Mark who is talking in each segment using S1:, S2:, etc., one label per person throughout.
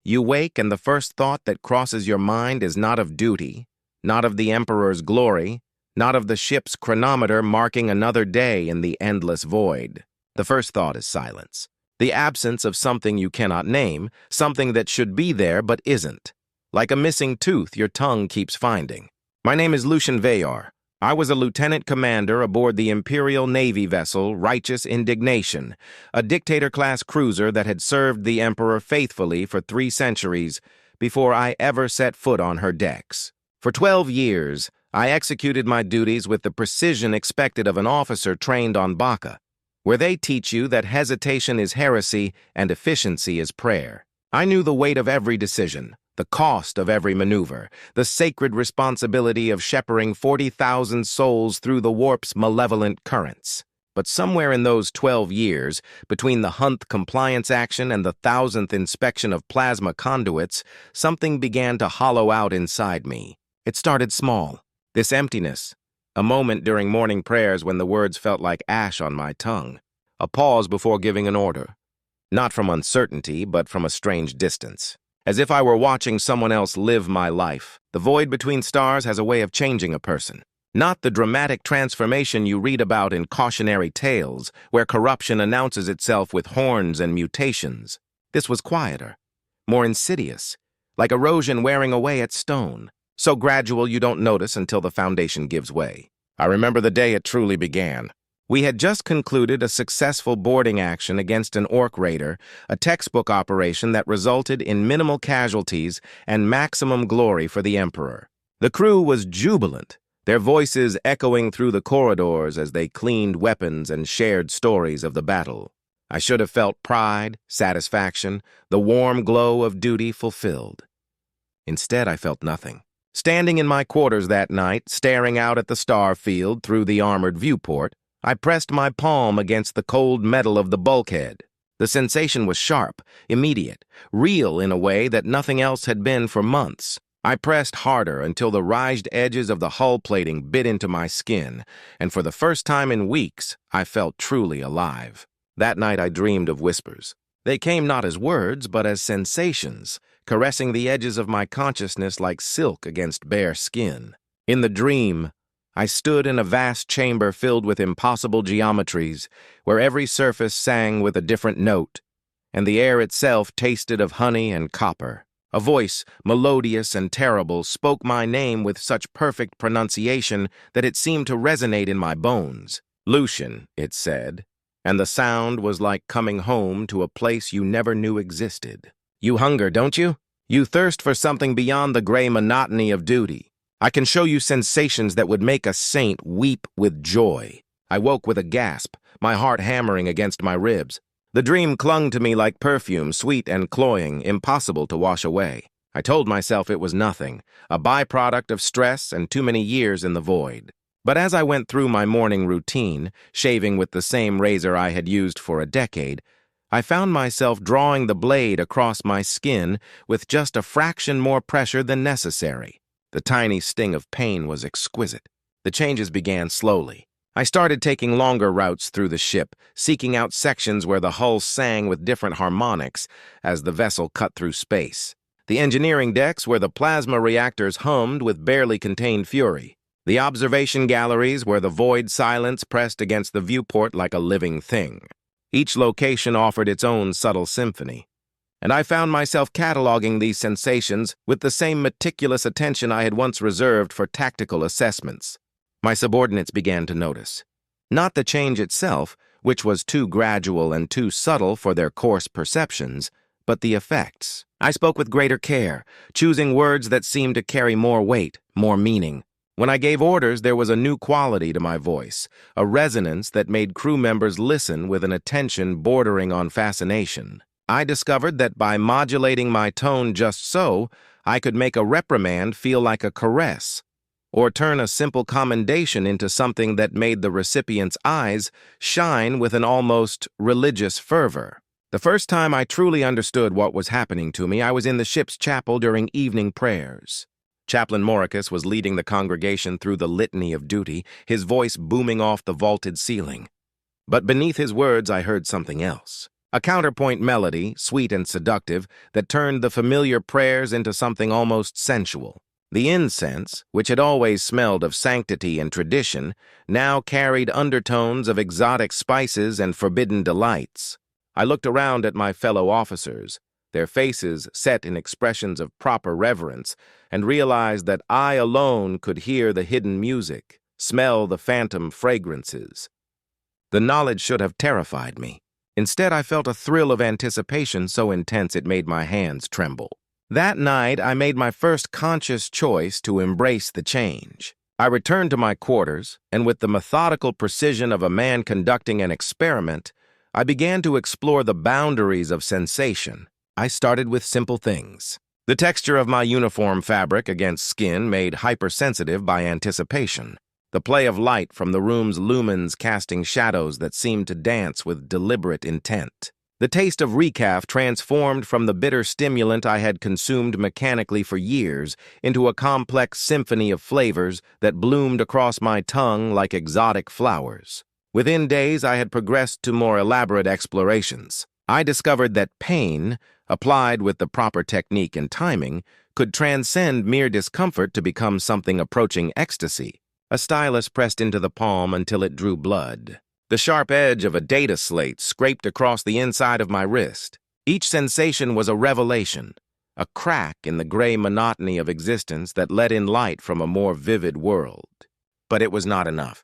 S1: You wake and the first thought that crosses your mind is not of duty, not of the Emperor's glory, not of the ship's chronometer marking another day in the endless void. The first thought is silence. The absence of something you cannot name, something that should be there but isn't. Like a missing tooth your tongue keeps finding. My name is Lucian Vayar. I was a lieutenant commander aboard the Imperial Navy vessel Righteous Indignation, a dictator-class cruiser that had served the Emperor faithfully for 3 centuries before I ever set foot on her decks. For 12 years, I executed my duties with the precision expected of an officer trained on Baka, where they teach you that hesitation is heresy and efficiency is prayer. I knew the weight of every decision, the cost of every maneuver, the sacred responsibility of shepherding 40,000 souls through the warp's malevolent currents. But somewhere in those 12 years, between the Hunt compliance action and the 1,000th inspection of plasma conduits, something began to hollow out inside me. It started small. This emptiness, a moment during morning prayers when the words felt like ash on my tongue, a pause before giving an order. Not from uncertainty, but from a strange distance. As if I were watching someone else live my life. The void between stars has a way of changing a person. Not the dramatic transformation you read about in cautionary tales, where corruption announces itself with horns and mutations. This was quieter, more insidious, like erosion wearing away at stone, so gradual you don't notice until the foundation gives way. I remember the day it truly began. We had just concluded a successful boarding action against an orc raider, a textbook operation that resulted in minimal casualties and maximum glory for the Emperor. The crew was jubilant, their voices echoing through the corridors as they cleaned weapons and shared stories of the battle. I should have felt pride, satisfaction, the warm glow of duty fulfilled. Instead, I felt nothing. Standing in my quarters that night, staring out at the star field through the armored viewport, I pressed my palm against the cold metal of the bulkhead. The sensation was sharp, immediate, real in a way that nothing else had been for months. I pressed harder until the raised edges of the hull plating bit into my skin, and for the first time in weeks, I felt truly alive. That night I dreamed of whispers. They came not as words, but as sensations, caressing the edges of my consciousness like silk against bare skin. In the dream, I stood in a vast chamber filled with impossible geometries, where every surface sang with a different note, and the air itself tasted of honey and copper. A voice, melodious and terrible, spoke my name with such perfect pronunciation that it seemed to resonate in my bones. Lucian, it said, and the sound was like coming home to a place you never knew existed. You hunger, don't you? You thirst for something beyond the gray monotony of duty. I can show you sensations that would make a saint weep with joy. I woke with a gasp, my heart hammering against my ribs. The dream clung to me like perfume, sweet and cloying, impossible to wash away. I told myself it was nothing, a byproduct of stress and too many years in the void. But as I went through my morning routine, shaving with the same razor I had used for a decade, I found myself drawing the blade across my skin with just a fraction more pressure than necessary. The tiny sting of pain was exquisite. The changes began slowly. I started taking longer routes through the ship, seeking out sections where the hull sang with different harmonics as the vessel cut through space. The engineering decks where the plasma reactors hummed with barely contained fury. The observation galleries where the void silence pressed against the viewport like a living thing. Each location offered its own subtle symphony, and I found myself cataloging these sensations with the same meticulous attention I had once reserved for tactical assessments. My subordinates began to notice. Not the change itself, which was too gradual and too subtle for their coarse perceptions, but the effects. I spoke with greater care, choosing words that seemed to carry more weight, more meaning. When I gave orders, there was a new quality to my voice, a resonance that made crew members listen with an attention bordering on fascination. I discovered that by modulating my tone just so, I could make a reprimand feel like a caress, or turn a simple commendation into something that made the recipient's eyes shine with an almost religious fervor. The first time I truly understood what was happening to me, I was in the ship's chapel during evening prayers. Chaplain Moricus was leading the congregation through the litany of duty, his voice booming off the vaulted ceiling. But beneath his words, I heard something else. A counterpoint melody, sweet and seductive, that turned the familiar prayers into something almost sensual. The incense, which had always smelled of sanctity and tradition, now carried undertones of exotic spices and forbidden delights. I looked around at my fellow officers, their faces set in expressions of proper reverence, and realized that I alone could hear the hidden music, smell the phantom fragrances. The knowledge should have terrified me. Instead, I felt a thrill of anticipation so intense it made my hands tremble. That night, I made my first conscious choice to embrace the change. I returned to my quarters, and with the methodical precision of a man conducting an experiment, I began to explore the boundaries of sensation. I started with simple things. The texture of my uniform fabric against skin made hypersensitive by anticipation. The play of light from the room's lumens casting shadows that seemed to dance with deliberate intent. The taste of recaf transformed from the bitter stimulant I had consumed mechanically for years into a complex symphony of flavors that bloomed across my tongue like exotic flowers. Within days, I had progressed to more elaborate explorations. I discovered that pain, applied with the proper technique and timing, could transcend mere discomfort to become something approaching ecstasy. A stylus pressed into the palm until it drew blood. The sharp edge of a data slate scraped across the inside of my wrist. Each sensation was a revelation, a crack in the gray monotony of existence that let in light from a more vivid world. But it was not enough.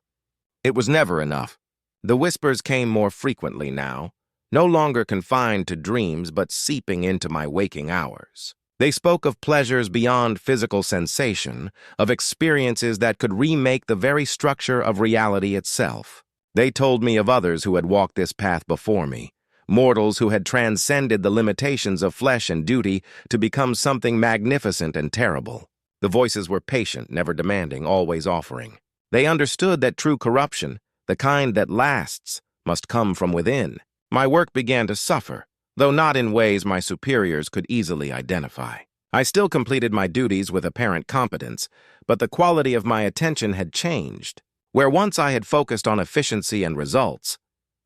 S1: It was never enough. The whispers came more frequently now, no longer confined to dreams but seeping into my waking hours. They spoke of pleasures beyond physical sensation, of experiences that could remake the very structure of reality itself. They told me of others who had walked this path before me, mortals who had transcended the limitations of flesh and duty to become something magnificent and terrible. The voices were patient, never demanding, always offering. They understood that true corruption, the kind that lasts, must come from within. My work began to suffer, though not in ways my superiors could easily identify. I still completed my duties with apparent competence, but the quality of my attention had changed. Where once I had focused on efficiency and results,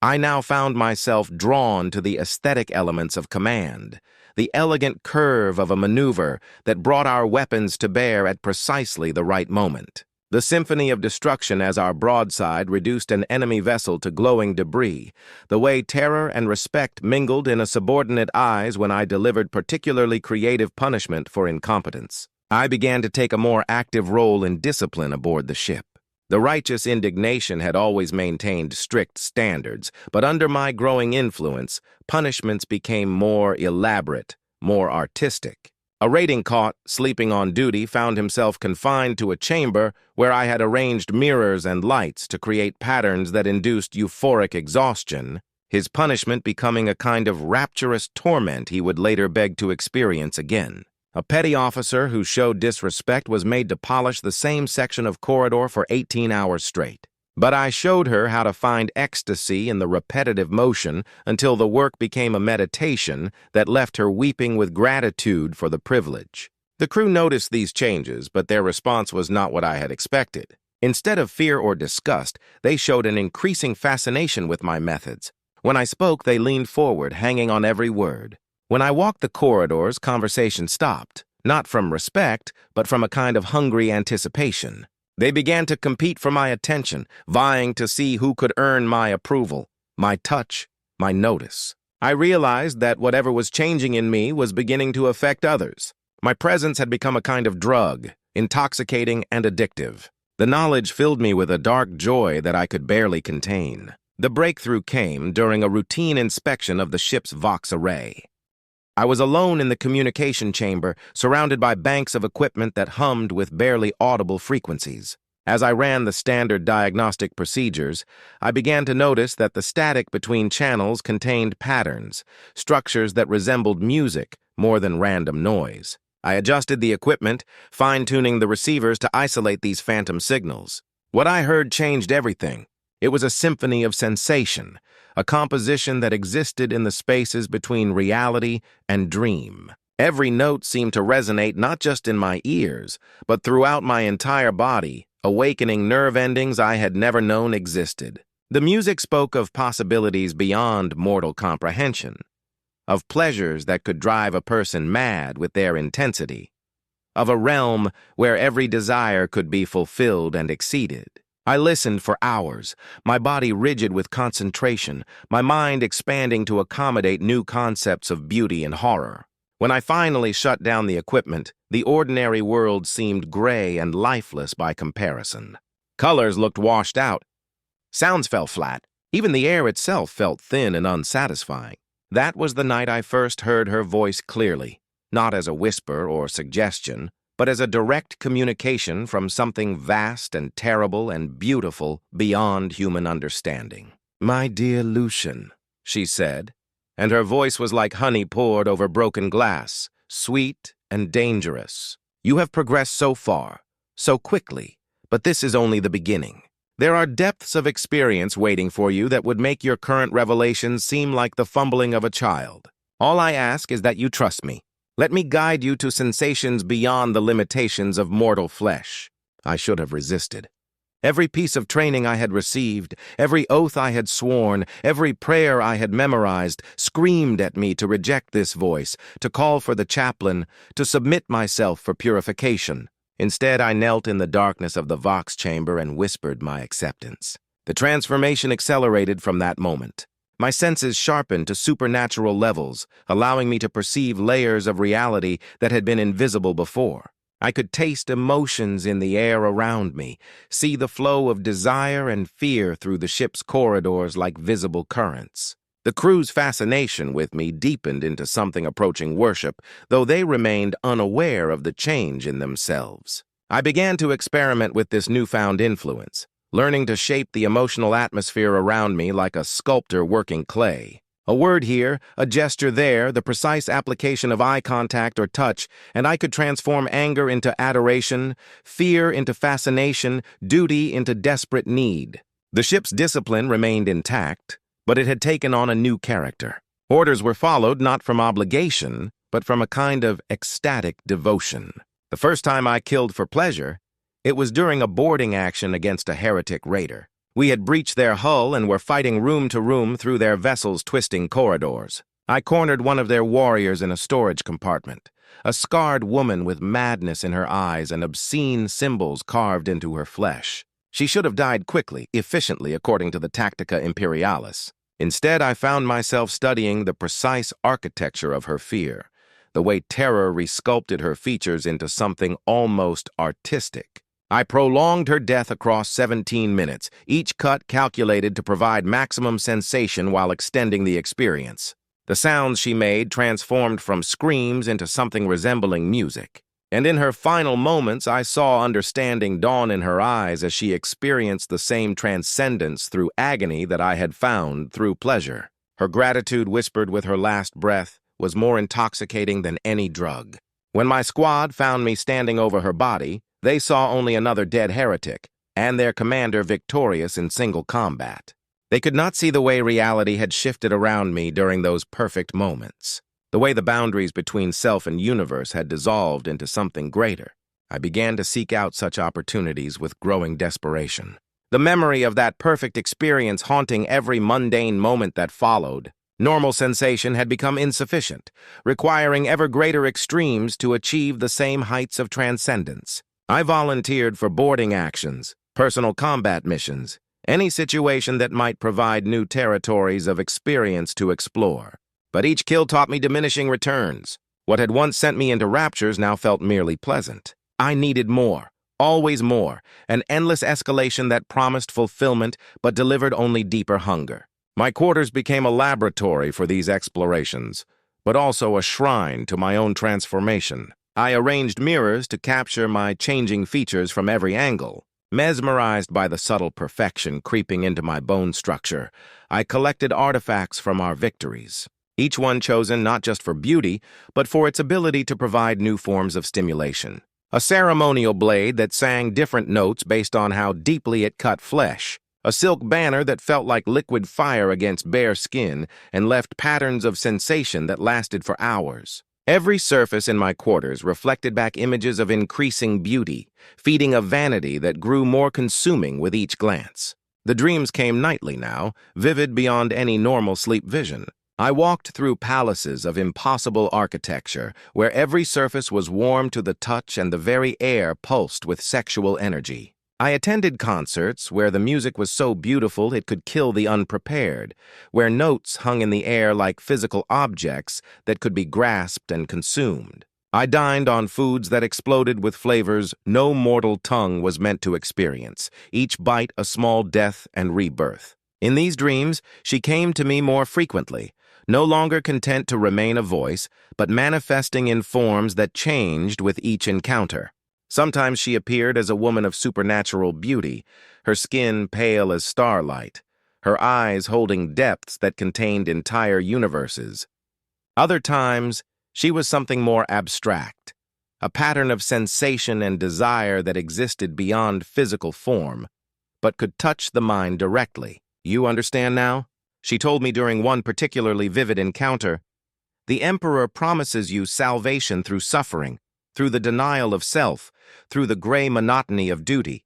S1: I now found myself drawn to the aesthetic elements of command, the elegant curve of a maneuver that brought our weapons to bear at precisely the right moment. The symphony of destruction as our broadside reduced an enemy vessel to glowing debris, the way terror and respect mingled in a subordinate eyes when I delivered particularly creative punishment for incompetence. I began to take a more active role in discipline aboard the ship. The righteous indignation had always maintained strict standards, but under my growing influence, punishments became more elaborate, more artistic. A rating caught, sleeping on duty, found himself confined to a chamber where I had arranged mirrors and lights to create patterns that induced euphoric exhaustion, his punishment becoming a kind of rapturous torment he would later beg to experience again. A petty officer who showed disrespect was made to polish the same section of corridor for 18 hours straight. But I showed her how to find ecstasy in the repetitive motion until the work became a meditation that left her weeping with gratitude for the privilege. The crew noticed these changes, but their response was not what I had expected. Instead of fear or disgust, they showed an increasing fascination with my methods. When I spoke, they leaned forward, hanging on every word. When I walked the corridors, conversation stopped, not from respect, but from a kind of hungry anticipation. They began to compete for my attention, vying to see who could earn my approval, my touch, my notice. I realized that whatever was changing in me was beginning to affect others. My presence had become a kind of drug, intoxicating and addictive. The knowledge filled me with a dark joy that I could barely contain. The breakthrough came during a routine inspection of the ship's Vox array. I was alone in the communication chamber, surrounded by banks of equipment that hummed with barely audible frequencies. As I ran the standard diagnostic procedures, I began to notice that the static between channels contained patterns, structures that resembled music more than random noise. I adjusted the equipment, fine-tuning the receivers to isolate these phantom signals. What I heard changed everything. It was a symphony of sensation, a composition that existed in the spaces between reality and dream. Every note seemed to resonate not just in my ears, but throughout my entire body, awakening nerve endings I had never known existed. The music spoke of possibilities beyond mortal comprehension, of pleasures that could drive a person mad with their intensity, of a realm where every desire could be fulfilled and exceeded. I listened for hours, my body rigid with concentration, my mind expanding to accommodate new concepts of beauty and horror. When I finally shut down the equipment, the ordinary world seemed gray and lifeless by comparison. Colors looked washed out. Sounds fell flat. Even the air itself felt thin and unsatisfying. That was the night I first heard her voice clearly, not as a whisper or suggestion, but as a direct communication from something vast and terrible and beautiful beyond human understanding. "My dear Lucian," she said, and her voice was like honey poured over broken glass, sweet and dangerous. "You have progressed so far, so quickly, but this is only the beginning. There are depths of experience waiting for you that would make your current revelations seem like the fumbling of a child. All I ask is that you trust me. Let me guide you to sensations beyond the limitations of mortal flesh." I should have resisted. Every piece of training I had received, every oath I had sworn, every prayer I had memorized, screamed at me to reject this voice, to call for the chaplain, to submit myself for purification. Instead, I knelt in the darkness of the Vox chamber and whispered my acceptance. The transformation accelerated from that moment. My senses sharpened to supernatural levels, allowing me to perceive layers of reality that had been invisible before. I could taste emotions in the air around me, see the flow of desire and fear through the ship's corridors like visible currents. The crew's fascination with me deepened into something approaching worship, though they remained unaware of the change in themselves. I began to experiment with this newfound influence, learning to shape the emotional atmosphere around me like a sculptor working clay. A word here, a gesture there, the precise application of eye contact or touch, and I could transform anger into adoration, fear into fascination, duty into desperate need. The ship's discipline remained intact, but it had taken on a new character. Orders were followed not from obligation, but from a kind of ecstatic devotion. The first time I killed for pleasure, it was during a boarding action against a heretic raider. We had breached their hull and were fighting room to room through their vessel's twisting corridors. I cornered one of their warriors in a storage compartment, a scarred woman with madness in her eyes and obscene symbols carved into her flesh. She should have died quickly, efficiently, according to the Tactica Imperialis. Instead, I found myself studying the precise architecture of her fear, the way terror resculpted her features into something almost artistic. I prolonged her death across 17 minutes, each cut calculated to provide maximum sensation while extending the experience. The sounds she made transformed from screams into something resembling music. And in her final moments, I saw understanding dawn in her eyes as she experienced the same transcendence through agony that I had found through pleasure. Her gratitude, whispered with her last breath, was more intoxicating than any drug. When my squad found me standing over her body, they saw only another dead heretic, and their commander victorious in single combat. They could not see the way reality had shifted around me during those perfect moments. The way the boundaries between self and universe had dissolved into something greater. I began to seek out such opportunities with growing desperation. The memory of that perfect experience haunting every mundane moment that followed. Normal sensation had become insufficient, requiring ever greater extremes to achieve the same heights of transcendence. I volunteered for boarding actions, personal combat missions, any situation that might provide new territories of experience to explore. But each kill taught me diminishing returns. What had once sent me into raptures now felt merely pleasant. I needed more, always more, an endless escalation that promised fulfillment but delivered only deeper hunger. My quarters became a laboratory for these explorations, but also a shrine to my own transformation. I arranged mirrors to capture my changing features from every angle. Mesmerized by the subtle perfection creeping into my bone structure, I collected artifacts from our victories. Each one chosen not just for beauty, but for its ability to provide new forms of stimulation. A ceremonial blade that sang different notes based on how deeply it cut flesh. A silk banner that felt like liquid fire against bare skin and left patterns of sensation that lasted for hours. Every surface in my quarters reflected back images of increasing beauty, feeding a vanity that grew more consuming with each glance. The dreams came nightly now, vivid beyond any normal sleep vision. I walked through palaces of impossible architecture, where every surface was warm to the touch and the very air pulsed with sexual energy. I attended concerts where the music was so beautiful it could kill the unprepared, where notes hung in the air like physical objects that could be grasped and consumed. I dined on foods that exploded with flavors no mortal tongue was meant to experience, each bite a small death and rebirth. In these dreams, she came to me more frequently, no longer content to remain a voice, but manifesting in forms that changed with each encounter. Sometimes she appeared as a woman of supernatural beauty, her skin pale as starlight, her eyes holding depths that contained entire universes. Other times, she was something more abstract, a pattern of sensation and desire that existed beyond physical form, but could touch the mind directly. You understand now? She told me during one particularly vivid encounter, "The Emperor promises you salvation through suffering, through the denial of self, through the gray monotony of duty.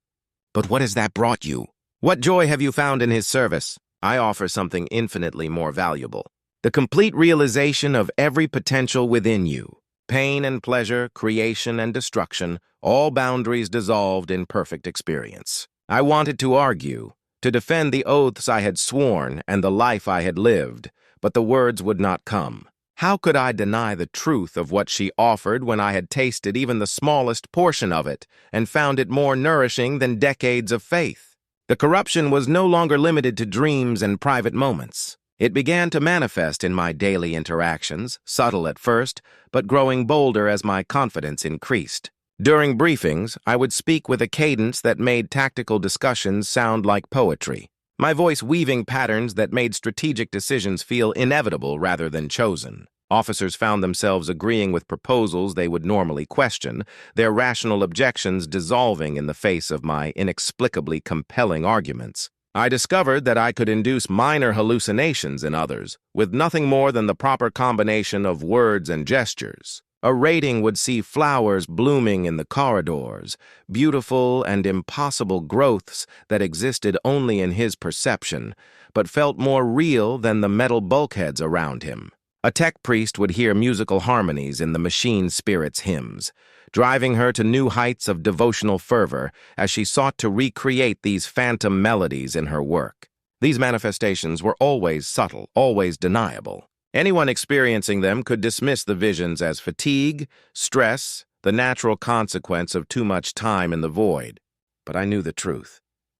S1: But what has that brought you? What joy have you found in his service? I offer something infinitely more valuable. The complete realization of every potential within you. Pain and pleasure, creation and destruction, all boundaries dissolved in perfect experience." I wanted to argue, to defend the oaths I had sworn and the life I had lived, but the words would not come. How could I deny the truth of what she offered when I had tasted even the smallest portion of it and found it more nourishing than decades of faith? The corruption was no longer limited to dreams and private moments. It began to manifest in my daily interactions, subtle at first, but growing bolder as my confidence increased. During briefings, I would speak with a cadence that made tactical discussions sound like poetry, my voice weaving patterns that made strategic decisions feel inevitable rather than chosen. Officers found themselves agreeing with proposals they would normally question, their rational objections dissolving in the face of my inexplicably compelling arguments. I discovered that I could induce minor hallucinations in others, with nothing more than the proper combination of words and gestures. A rating would see flowers blooming in the corridors, beautiful and impossible growths that existed only in his perception, but felt more real than the metal bulkheads around him. A tech priest would hear musical harmonies in the machine spirit's hymns, driving her to new heights of devotional fervor as she sought to recreate these phantom melodies in her work. These manifestations were always subtle, always deniable. Anyone experiencing them could dismiss the visions as fatigue, stress, the natural consequence of too much time in the void. But I knew the truth.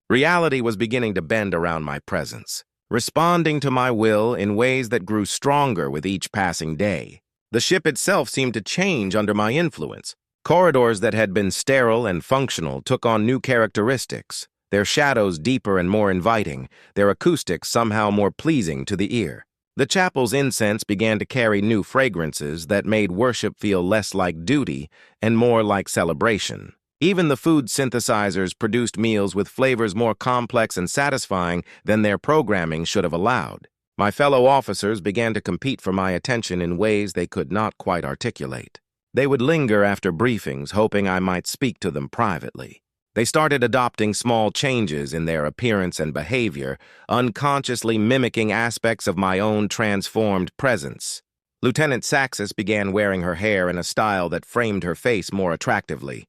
S1: Reality was beginning to bend around my presence, responding to my will in ways that grew stronger with each passing day. The ship itself seemed to change under my influence. Corridors that had been sterile and functional took on new characteristics, their shadows deeper and more inviting, their acoustics somehow more pleasing to the ear. The chapel's incense began to carry new fragrances that made worship feel less like duty and more like celebration. Even the food synthesizers produced meals with flavors more complex and satisfying than their programming should have allowed. My fellow officers began to compete for my attention in ways they could not quite articulate. They would linger after briefings, hoping I might speak to them privately. They started adopting small changes in their appearance and behavior, unconsciously mimicking aspects of my own transformed presence. Lieutenant Saxus began wearing her hair in a style that framed her face more attractively.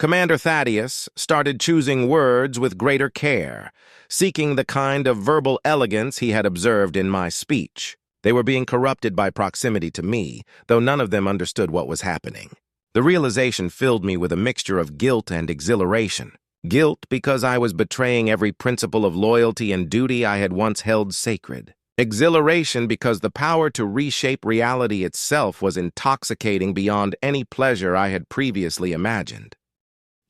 S1: Commander Thaddeus started choosing words with greater care, seeking the kind of verbal elegance he had observed in my speech. They were being corrupted by proximity to me, though none of them understood what was happening. The realization filled me with a mixture of guilt and exhilaration. Guilt because I was betraying every principle of loyalty and duty I had once held sacred. Exhilaration because the power to reshape reality itself was intoxicating beyond any pleasure I had previously imagined.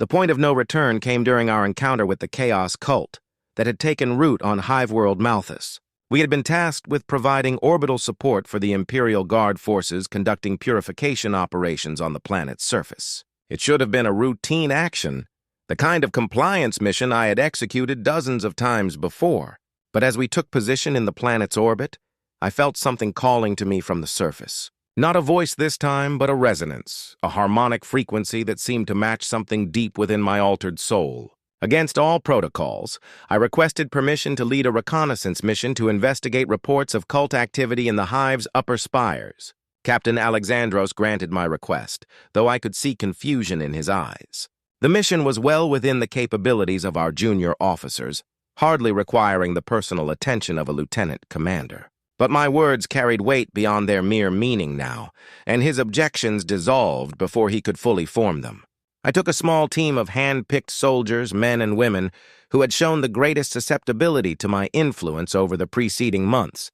S1: The point of no return came during our encounter with the Chaos cult that had taken root on Hiveworld Malthus. We had been tasked with providing orbital support for the Imperial Guard forces conducting purification operations on the planet's surface. It should have been a routine action, the kind of compliance mission I had executed dozens of times before. But as we took position in the planet's orbit, I felt something calling to me from the surface. Not a voice this time, but a resonance, a harmonic frequency that seemed to match something deep within my altered soul. Against all protocols, I requested permission to lead a reconnaissance mission to investigate reports of cult activity in the Hive's upper spires. Captain Alexandros granted my request, though I could see confusion in his eyes. The mission was well within the capabilities of our junior officers, hardly requiring the personal attention of a lieutenant commander. But my words carried weight beyond their mere meaning now, and his objections dissolved before he could fully form them. I took a small team of hand-picked soldiers, men and women, who had shown the greatest susceptibility to my influence over the preceding months.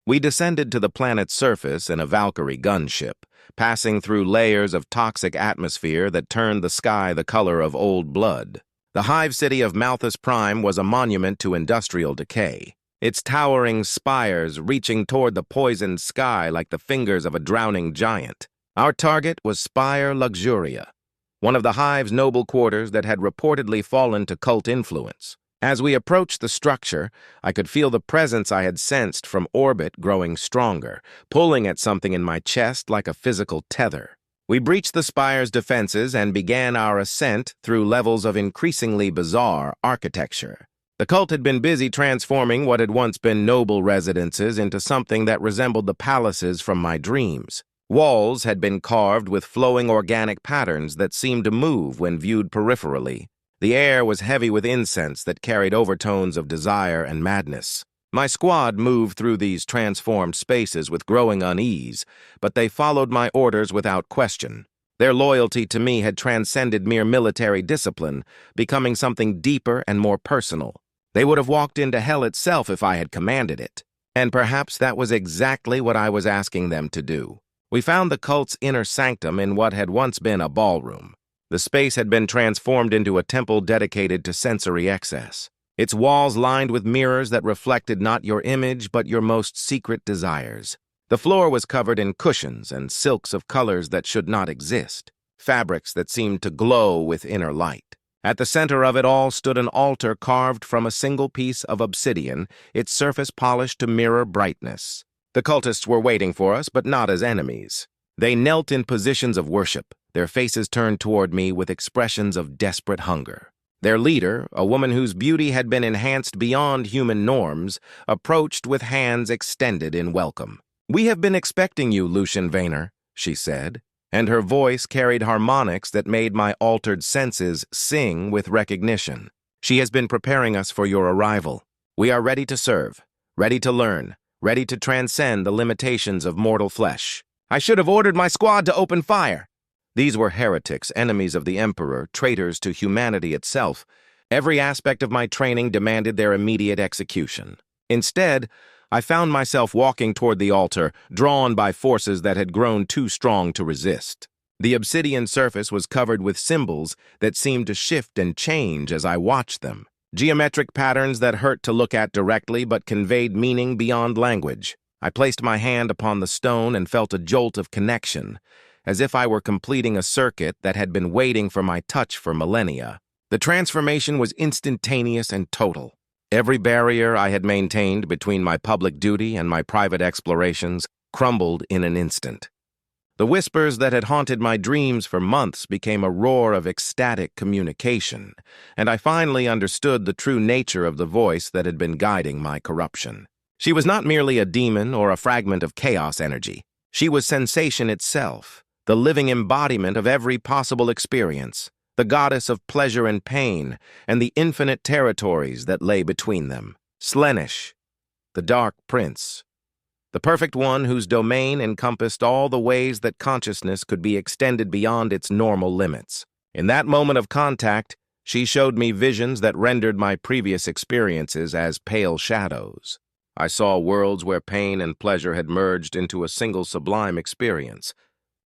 S1: We descended to the planet's surface in a Valkyrie gunship, passing through layers of toxic atmosphere that turned the sky the color of old blood. The hive city of Malthus Prime was a monument to industrial decay, its towering spires reaching toward the poisoned sky like the fingers of a drowning giant. Our target was Spire Luxuria, one of the Hive's noble quarters that had reportedly fallen to cult influence. As we approached the structure, I could feel the presence I had sensed from orbit growing stronger, pulling at something in my chest like a physical tether. We breached the spire's defenses and began our ascent through levels of increasingly bizarre architecture. The cult had been busy transforming what had once been noble residences into something that resembled the palaces from my dreams. Walls had been carved with flowing organic patterns that seemed to move when viewed peripherally. The air was heavy with incense that carried overtones of desire and madness. My squad moved through these transformed spaces with growing unease, but they followed my orders without question. Their loyalty to me had transcended mere military discipline, becoming something deeper and more personal. They would have walked into hell itself if I had commanded it. And perhaps that was exactly what I was asking them to do. We found the cult's inner sanctum in what had once been a ballroom. The space had been transformed into a temple dedicated to sensory excess, its walls lined with mirrors that reflected not your image but your most secret desires. The floor was covered in cushions and silks of colors that should not exist, fabrics that seemed to glow with inner light. At the center of it all stood an altar carved from a single piece of obsidian, its surface polished to mirror brightness. The cultists were waiting for us, but not as enemies. They knelt in positions of worship, their faces turned toward me with expressions of desperate hunger. Their leader, a woman whose beauty had been enhanced beyond human norms, approached with hands extended in welcome. "We have been expecting you, Lucian Vayner," she said, and her voice carried harmonics that made my altered senses sing with recognition. "She has been preparing us for your arrival. We are ready to serve, ready to learn, ready to transcend the limitations of mortal flesh." "I should have ordered my squad to open fire." These were heretics, enemies of the Emperor, traitors to humanity itself. Every aspect of my training demanded their immediate execution. Instead, I found myself walking toward the altar, drawn by forces that had grown too strong to resist. The obsidian surface was covered with symbols that seemed to shift and change as I watched them. Geometric patterns that hurt to look at directly but conveyed meaning beyond language. I placed my hand upon the stone and felt a jolt of connection, as if I were completing a circuit that had been waiting for my touch for millennia. The transformation was instantaneous and total. Every barrier I had maintained between my public duty and my private explorations crumbled in an instant. The whispers that had haunted my dreams for months became a roar of ecstatic communication, and I finally understood the true nature of the voice that had been guiding my corruption. She was not merely a demon or a fragment of chaos energy. She was sensation itself, the living embodiment of every possible experience, the goddess of pleasure and pain, and the infinite territories that lay between them. Slaanesh, the Dark Prince, the perfect one whose domain encompassed all the ways that consciousness could be extended beyond its normal limits. In that moment of contact, she showed me visions that rendered my previous experiences as pale shadows. I saw worlds where pain and pleasure had merged into a single sublime experience,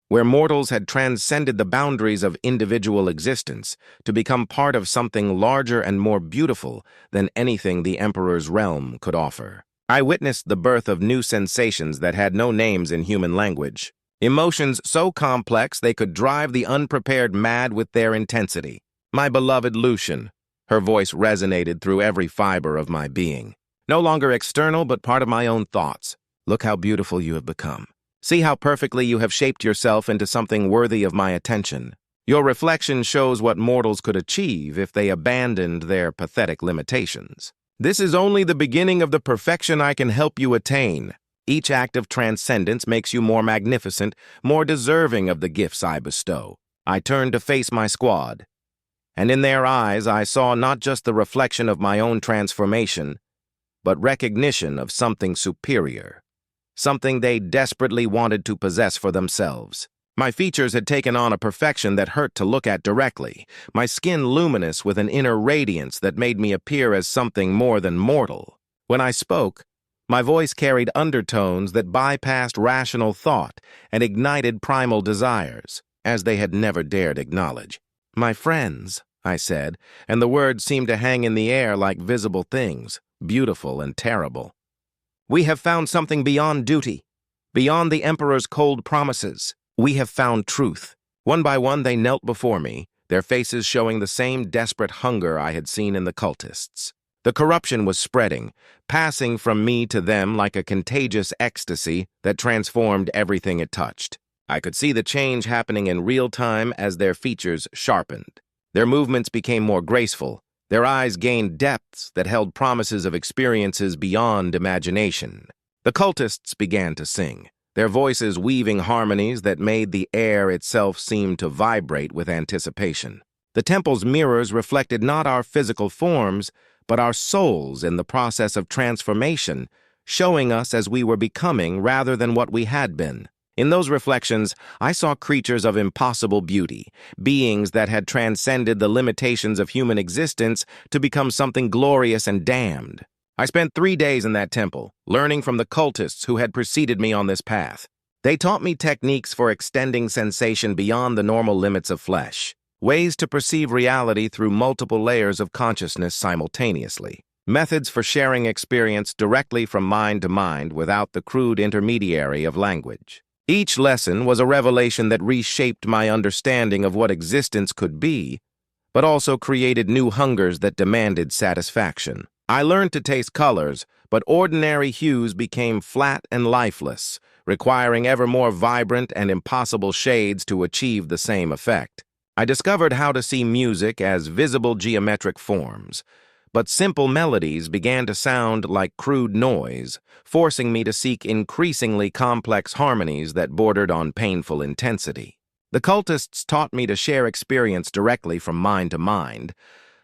S1: where mortals had transcended the boundaries of individual existence to become part of something larger and more beautiful than anything the Emperor's realm could offer. I witnessed the birth of new sensations that had no names in human language, emotions so complex they could drive the unprepared mad with their intensity. My beloved Lucian, her voice resonated through every fiber of my being. No longer external, but part of my own thoughts. Look how beautiful you have become. See how perfectly you have shaped yourself into something worthy of my attention. Your reflection shows what mortals could achieve if they abandoned their pathetic limitations. This is only the beginning of the perfection I can help you attain. Each act of transcendence makes you more magnificent, more deserving of the gifts I bestow. I turned to face my squad, and in their eyes I saw not just the reflection of my own transformation, but recognition of something superior, something they desperately wanted to possess for themselves. My features had taken on a perfection that hurt to look at directly, my skin luminous with an inner radiance that made me appear as something more than mortal. When I spoke, my voice carried undertones that bypassed rational thought and ignited primal desires, as they had never dared acknowledge. "My friends," I said, and the words seemed to hang in the air like visible things, beautiful and terrible. "We have found something beyond duty, beyond the Emperor's cold promises. We have found truth." One by one they knelt before me, their faces showing the same desperate hunger I had seen in the cultists. The corruption was spreading, passing from me to them like a contagious ecstasy that transformed everything it touched. I could see the change happening in real time as their features sharpened. Their movements became more graceful. Their eyes gained depths that held promises of experiences beyond imagination. The cultists began to sing, their voices weaving harmonies that made the air itself seem to vibrate with anticipation. The temple's mirrors reflected not our physical forms, but our souls in the process of transformation, showing us as we were becoming rather than what we had been. In those reflections, I saw creatures of impossible beauty, beings that had transcended the limitations of human existence to become something glorious and damned. I spent 3 days in that temple, learning from the cultists who had preceded me on this path. They taught me techniques for extending sensation beyond the normal limits of flesh, ways to perceive reality through multiple layers of consciousness simultaneously, methods for sharing experience directly from mind to mind without the crude intermediary of language. Each lesson was a revelation that reshaped my understanding of what existence could be, but also created new hungers that demanded satisfaction. I learned to taste colors, but ordinary hues became flat and lifeless, requiring ever more vibrant and impossible shades to achieve the same effect. I discovered how to see music as visible geometric forms, but simple melodies began to sound like crude noise, forcing me to seek increasingly complex harmonies that bordered on painful intensity. The cultists taught me to share experience directly from mind to mind,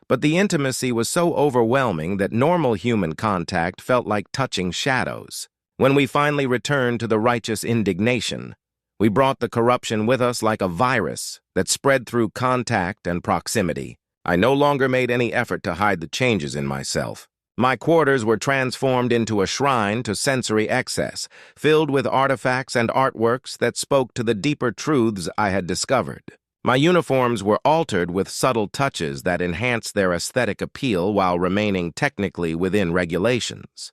S1: but the intimacy was so overwhelming that normal human contact felt like touching shadows. When we finally returned to the righteous indignation, we brought the corruption with us like a virus that spread through contact and proximity. I no longer made any effort to hide the changes in myself. My quarters were transformed into a shrine to sensory excess, filled with artifacts and artworks that spoke to the deeper truths I had discovered. My uniforms were altered with subtle touches that enhanced their aesthetic appeal while remaining technically within regulations.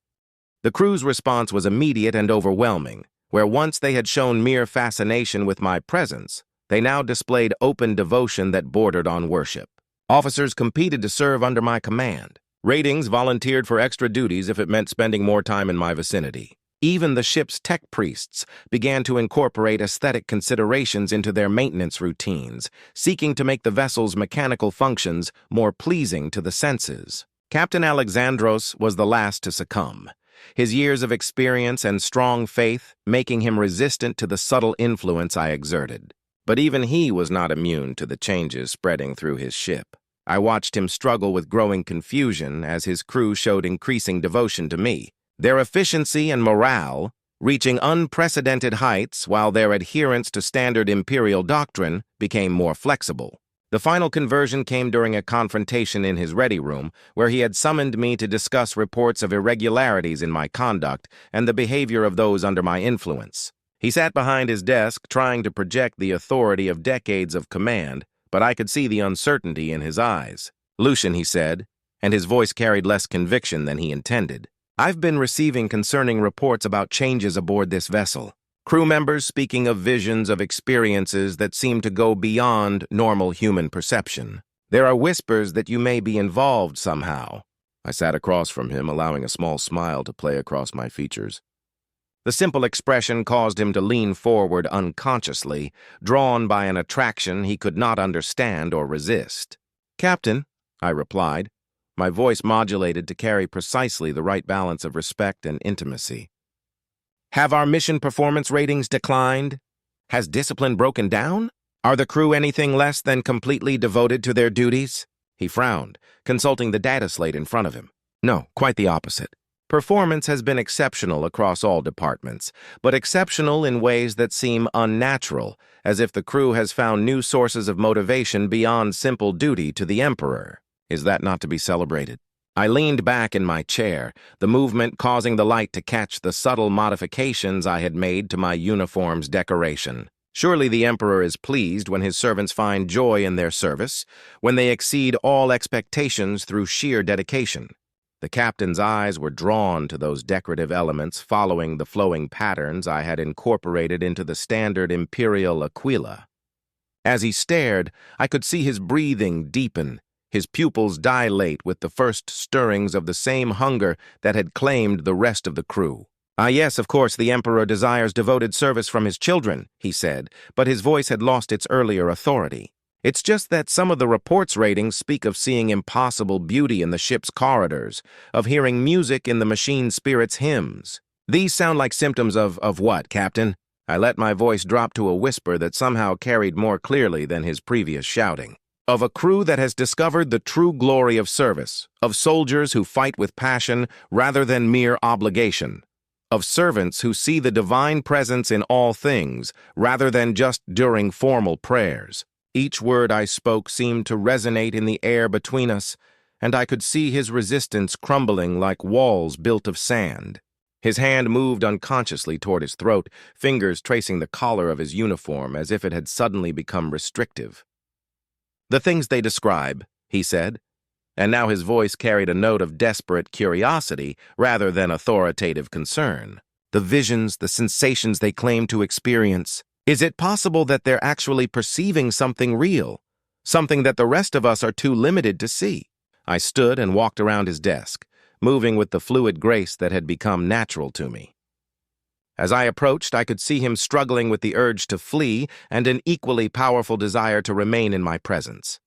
S1: The crew's response was immediate and overwhelming. Where once they had shown mere fascination with my presence, they now displayed open devotion that bordered on worship. Officers competed to serve under my command. Ratings volunteered for extra duties if it meant spending more time in my vicinity. Even the ship's tech priests began to incorporate aesthetic considerations into their maintenance routines, seeking to make the vessel's mechanical functions more pleasing to the senses. Captain Alexandros was the last to succumb, his years of experience and strong faith making him resistant to the subtle influence I exerted. But even he was not immune to the changes spreading through his ship. I watched him struggle with growing confusion as his crew showed increasing devotion to me, their efficiency and morale reaching unprecedented heights while their adherence to standard imperial doctrine became more flexible. The final conversion came during a confrontation in his ready room, where he had summoned me to discuss reports of irregularities in my conduct and the behavior of those under my influence. He sat behind his desk, trying to project the authority of decades of command, but I could see the uncertainty in his eyes. "Lucian," he said, and his voice carried less conviction than he intended, "I've been receiving concerning reports about changes aboard this vessel. Crew members speaking of visions of experiences that seem to go beyond normal human perception. There are whispers that you may be involved somehow." I sat across from him, allowing a small smile to play across my features. The simple expression caused him to lean forward unconsciously, drawn by an attraction he could not understand or resist. "Captain," I replied, my voice modulated to carry precisely the right balance of respect and intimacy. "Have our mission performance ratings declined? Has discipline broken down? Are the crew anything less than completely devoted to their duties?" He frowned, consulting the data slate in front of him. "No, quite the opposite. Performance has been exceptional across all departments, but exceptional in ways that seem unnatural, as if the crew has found new sources of motivation beyond simple duty to the Emperor. Is that not to be celebrated?" I leaned back in my chair, the movement causing the light to catch the subtle modifications I had made to my uniform's decoration. Surely the Emperor is pleased when his servants find joy in their service, when they exceed all expectations through sheer dedication. The captain's eyes were drawn to those decorative elements following the flowing patterns I had incorporated into the standard imperial aquila. As he stared, I could see his breathing deepen, his pupils dilate with the first stirrings of the same hunger that had claimed the rest of the crew. "Ah, yes, of course, the Emperor desires devoted service from his children," he said, but his voice had lost its earlier authority. "It's just that some of the reports' ratings speak of seeing impossible beauty in the ship's corridors, of hearing music in the machine spirit's hymns. These sound like symptoms of what, Captain?" I let my voice drop to a whisper that somehow carried more clearly than his previous shouting. "Of a crew that has discovered the true glory of service, of soldiers who fight with passion rather than mere obligation, of servants who see the divine presence in all things rather than just during formal prayers." Each word I spoke seemed to resonate in the air between us, and I could see his resistance crumbling like walls built of sand. His hand moved unconsciously toward his throat, fingers tracing the collar of his uniform as if it had suddenly become restrictive. "The things they describe," he said, and now his voice carried a note of desperate curiosity rather than authoritative concern. "The visions, the sensations they claim to experience. Is it possible that they're actually perceiving something real, something that the rest of us are too limited to see?" I stood and walked around his desk, moving with the fluid grace that had become natural to me. As I approached, I could see him struggling with the urge to flee and an equally powerful desire to remain in my presence.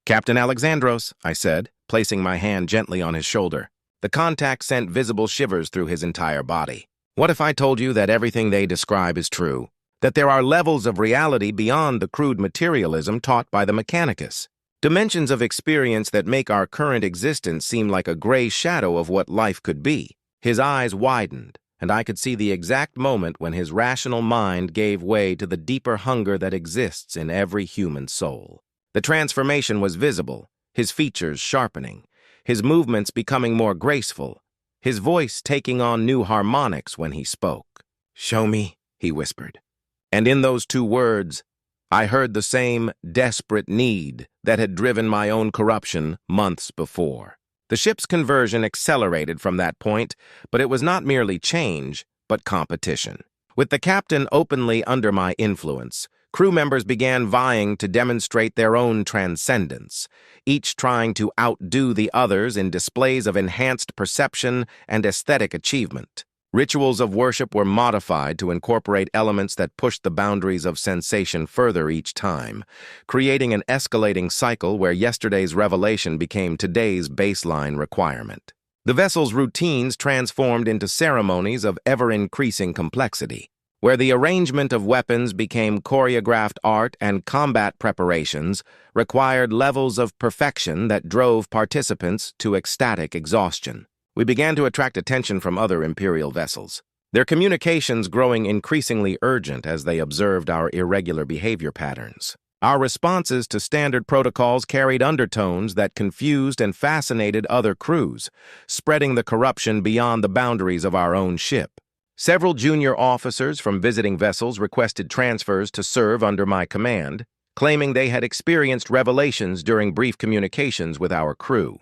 S1: "Captain Alexandros," I said, placing my hand gently on his shoulder. The contact sent visible shivers through his entire body. "What if I told you that everything they describe is true? That there are levels of reality beyond the crude materialism taught by the Mechanicus? Dimensions of experience that make our current existence seem like a gray shadow of what life could be." His eyes widened, and I could see the exact moment when his rational mind gave way to the deeper hunger that exists in every human soul. The transformation was visible, his features sharpening, his movements becoming more graceful, his voice taking on new harmonics when he spoke. "Show me," he whispered. And in those two words, I heard the same desperate need that had driven my own corruption months before. The ship's conversion accelerated from that point, but it was not merely change, but competition. With the captain openly under my influence, crew members began vying to demonstrate their own transcendence, each trying to outdo the others in displays of enhanced perception and aesthetic achievement. Rituals of worship were modified to incorporate elements that pushed the boundaries of sensation further each time, creating an escalating cycle where yesterday's revelation became today's baseline requirement. The vessel's routines transformed into ceremonies of ever-increasing complexity, where the arrangement of weapons became choreographed art and combat preparations required levels of perfection that drove participants to ecstatic exhaustion. We began to attract attention from other Imperial vessels, their communications growing increasingly urgent as they observed our irregular behavior patterns. Our responses to standard protocols carried undertones that confused and fascinated other crews, spreading the corruption beyond the boundaries of our own ship. Several junior officers from visiting vessels requested transfers to serve under my command, claiming they had experienced revelations during brief communications with our crew.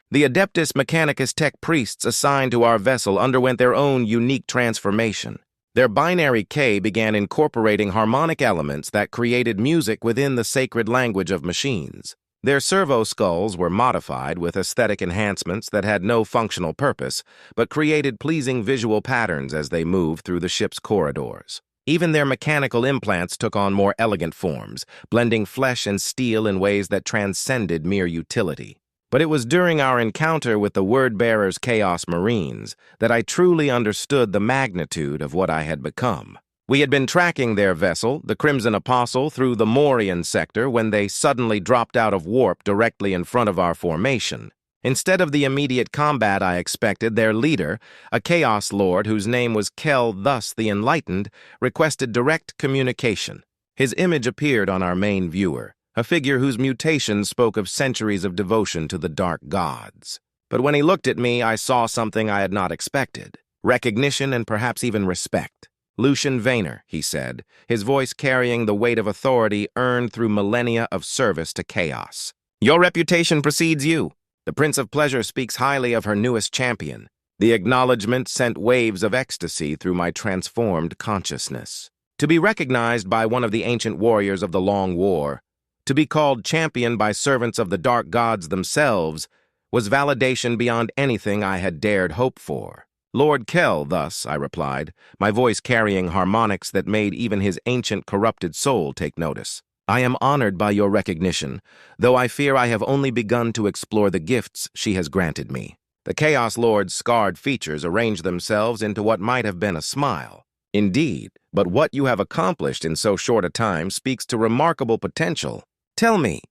S1: The Adeptus Mechanicus Tech priests assigned to our vessel underwent their own unique transformation. Their binary K began incorporating harmonic elements that created music within the sacred language of machines. Their servo skulls were modified with aesthetic enhancements that had no functional purpose, but created pleasing visual patterns as they moved through the ship's corridors. Even their mechanical implants took on more elegant forms, blending flesh and steel in ways that transcended mere utility. But it was during our encounter with the Word-bearer's Chaos Marines that I truly understood the magnitude of what I had become. We had been tracking their vessel, the Crimson Apostle, through the Morian sector when they suddenly dropped out of warp directly in front of our formation. Instead of the immediate combat I expected, their leader, a Chaos Lord whose name was Kel thus the Enlightened, requested direct communication. His image appeared on our main viewer, a figure whose mutations spoke of centuries of devotion to the dark gods. But when he looked at me, I saw something I had not expected: recognition and perhaps even respect. "Lucian Vaynor," he said, his voice carrying the weight of authority earned through millennia of service to chaos. "Your reputation precedes you. The Prince of Pleasure speaks highly of her newest champion." The acknowledgement sent waves of ecstasy through my transformed consciousness. To be recognized by one of the ancient warriors of the Long War, to be called champion by servants of the dark gods themselves, was validation beyond anything I had dared hope for. "Lord Kel, thus," I replied, my voice carrying harmonics that made even his ancient corrupted soul take notice. "I am honored by your recognition, though I fear I have only begun to explore the gifts she has granted me." The Chaos Lord's scarred features arranged themselves into what might have been a smile. "Indeed, but what you have accomplished in so short a time speaks to remarkable potential. Tell me,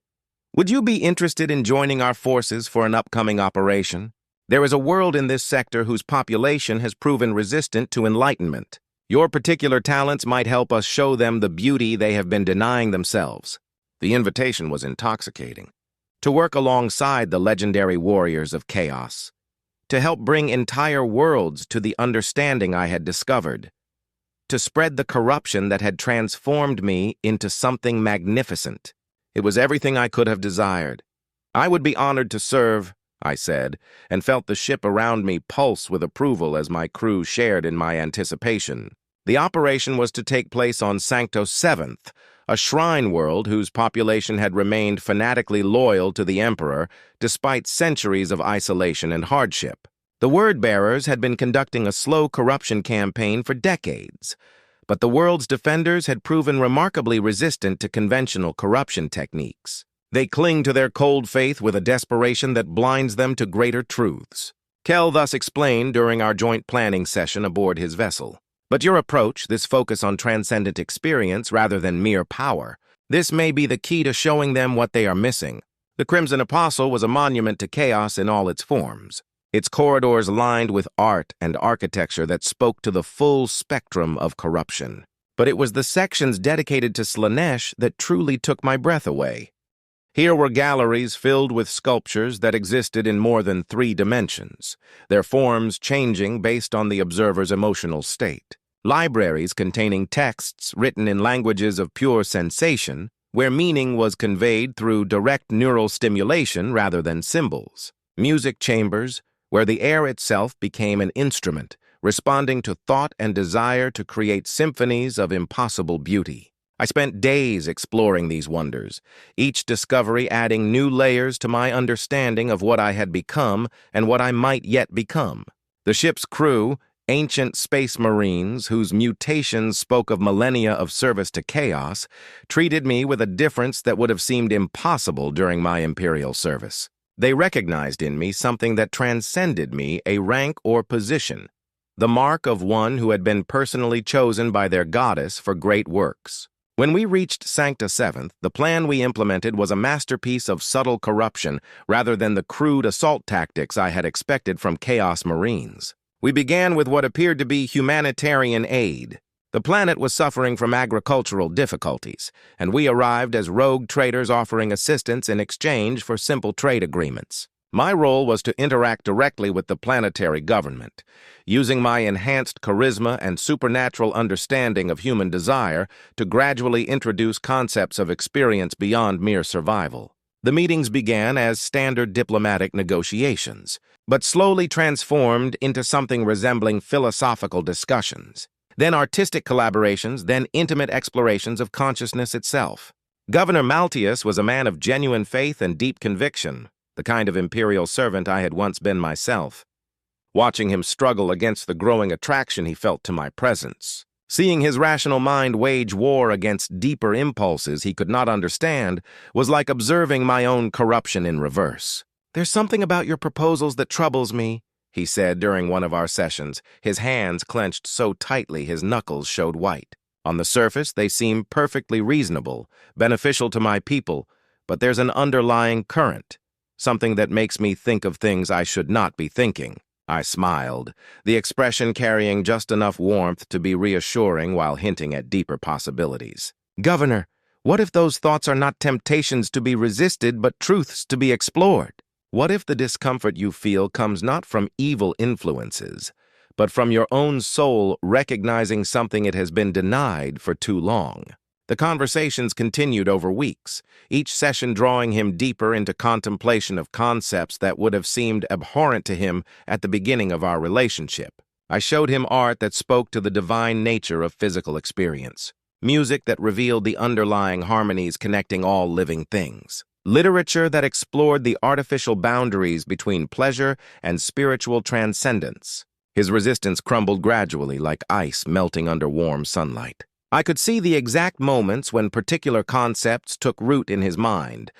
S1: would you be interested in joining our forces for an upcoming operation? There is a world in this sector whose population has proven resistant to enlightenment. Your particular talents might help us show them the beauty they have been denying themselves." The invitation was intoxicating. To work alongside the legendary warriors of chaos. To help bring entire worlds to the understanding I had discovered. To spread the corruption that had transformed me into something magnificent. It was everything I could have desired. "I would be honored to serve," I said, and felt the ship around me pulse with approval as my crew shared in my anticipation. The operation was to take place on Sancto 7th, a shrine world whose population had remained fanatically loyal to the Emperor despite centuries of isolation and hardship. The Word-bearers had been conducting a slow corruption campaign for decades, but the world's defenders had proven remarkably resistant to conventional corruption techniques. They cling to their cold faith with a desperation that blinds them to greater truths. Kel thus explained during our joint planning session aboard his vessel. "But your approach, this focus on transcendent experience rather than mere power, this may be the key to showing them what they are missing." The Crimson Apostle was a monument to chaos in all its forms, its corridors lined with art and architecture that spoke to the full spectrum of corruption. But it was the sections dedicated to Slaanesh that truly took my breath away. Here were galleries filled with sculptures that existed in more than 3 dimensions, their forms changing based on the observer's emotional state. Libraries containing texts written in languages of pure sensation, where meaning was conveyed through direct neural stimulation rather than symbols. Music chambers, where the air itself became an instrument, responding to thought and desire to create symphonies of impossible beauty. I spent days exploring these wonders, each discovery adding new layers to my understanding of what I had become and what I might yet become. The ship's crew, ancient space marines whose mutations spoke of millennia of service to chaos, treated me with a difference that would have seemed impossible during my imperial service. They recognized in me something that transcended me, a rank or position, the mark of one who had been personally chosen by their goddess for great works. When we reached Sancta 7th, the plan we implemented was a masterpiece of subtle corruption rather than the crude assault tactics I had expected from Chaos Marines. We began with what appeared to be humanitarian aid. The planet was suffering from agricultural difficulties, and we arrived as rogue traders offering assistance in exchange for simple trade agreements. My role was to interact directly with the planetary government, using my enhanced charisma and supernatural understanding of human desire to gradually introduce concepts of experience beyond mere survival. The meetings began as standard diplomatic negotiations, but slowly transformed into something resembling philosophical discussions, then artistic collaborations, then intimate explorations of consciousness itself. Governor Maltius was a man of genuine faith and deep conviction, the kind of imperial servant I had once been myself. Watching him struggle against the growing attraction he felt to my presence, seeing his rational mind wage war against deeper impulses he could not understand, was like observing my own corruption in reverse. "There's something about your proposals that troubles me," he said during one of our sessions, his hands clenched so tightly his knuckles showed white. "On the surface, they seem perfectly reasonable, beneficial to my people, but there's an underlying current, something that makes me think of things I should not be thinking." I smiled, the expression carrying just enough warmth to be reassuring while hinting at deeper possibilities. "Governor, what if those thoughts are not temptations to be resisted but truths to be explored? What if the discomfort you feel comes not from evil influences, but from your own soul recognizing something it has been denied for too long?" The conversations continued over weeks, each session drawing him deeper into contemplation of concepts that would have seemed abhorrent to him at the beginning of our relationship. I showed him art that spoke to the divine nature of physical experience, music that revealed the underlying harmonies connecting all living things, literature that explored the artificial boundaries between pleasure and spiritual transcendence. His resistance crumbled gradually like ice melting under warm sunlight. I could see the exact moments when particular concepts took root in his mind,